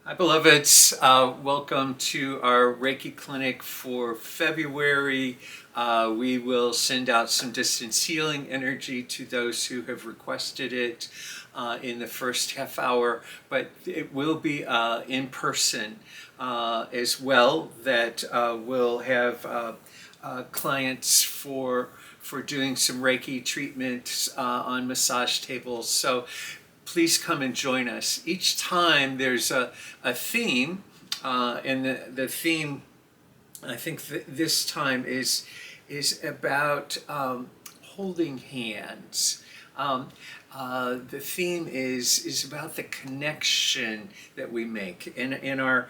Hi, beloveds. Welcome to our Reiki clinic for February. We will send out some distance healing energy to those who have requested it in the first half hour, but it will be in person as well. That will have clients for doing some Reiki treatments on massage tables. So please come and join us. Each time there's a theme, and the theme, I think this time is about holding hands. The theme is about the connection that we make in our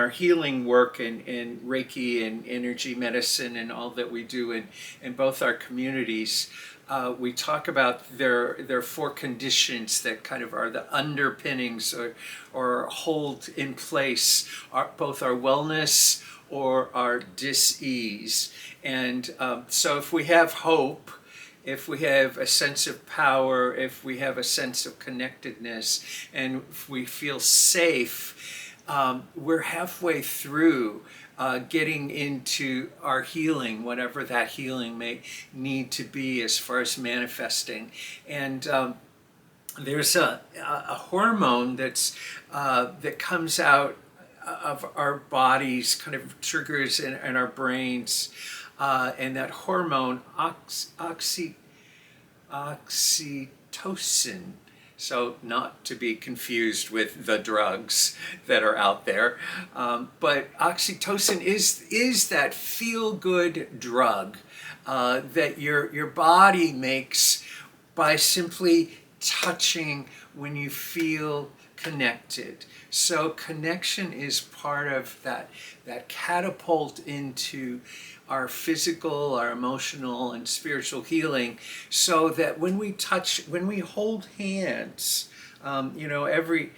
healing work in Reiki and energy medicine and all that we do in both our communities. We talk about their four conditions that kind of are the underpinnings or hold in place both our wellness or our dis-ease. And so if we have hope, if we have a sense of power, if we have a sense of connectedness, and if we feel safe, we're halfway through getting into our healing, whatever that healing may need to be as far as manifesting. And there's a hormone that comes out of our bodies, kind of triggers in our brains, and that hormone oxytocin. So not to be confused with the drugs that are out there, but oxytocin is that feel-good drug that your body makes by simply touching when you feel connected. So connection is part of that catapult into our physical, our emotional, and spiritual healing, so that when we hold hands, every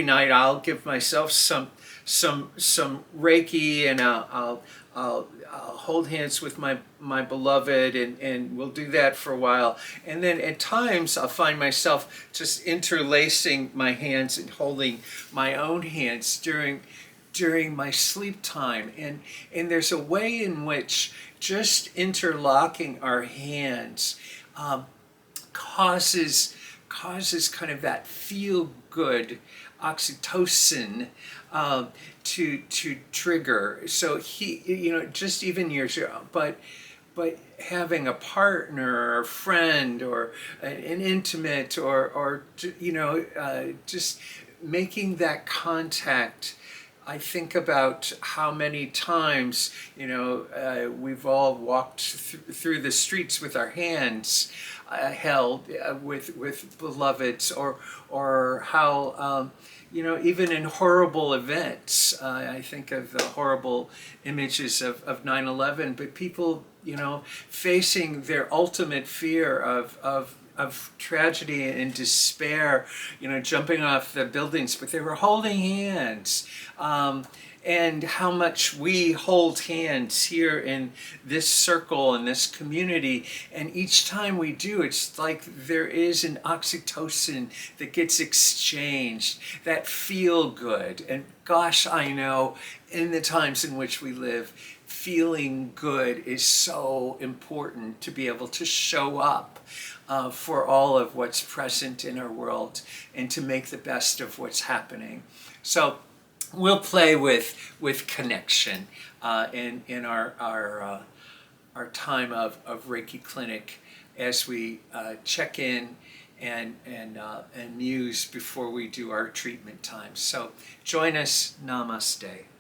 night I'll give myself some Reiki, and I'll hold hands with my beloved, and we'll do that for a while. And then at times I'll find myself just interlacing my hands and holding my own hands during my sleep time. And there's a way in which just interlocking our hands causes kind of that feel-good oxytocin to trigger. So just even but having a partner or a friend or an intimate or just making that contact. I think about how many times, we've all walked through the streets with our hands held with beloveds, or how, even in horrible events. I think of the horrible images of 9/11, but people, facing their ultimate fear of tragedy and despair, jumping off the buildings, but they were holding hands. And how much we hold hands here in this circle, in this community. And each time we do, it's like there is an oxytocin that gets exchanged, that feel good. And gosh, I know in the times in which we live, feeling good is so important to be able to show up for all of what's present in our world and to make the best of what's happening. So we'll play with connection in our time of Reiki clinic as we check in and muse before we do our treatment time. So join us. Namaste.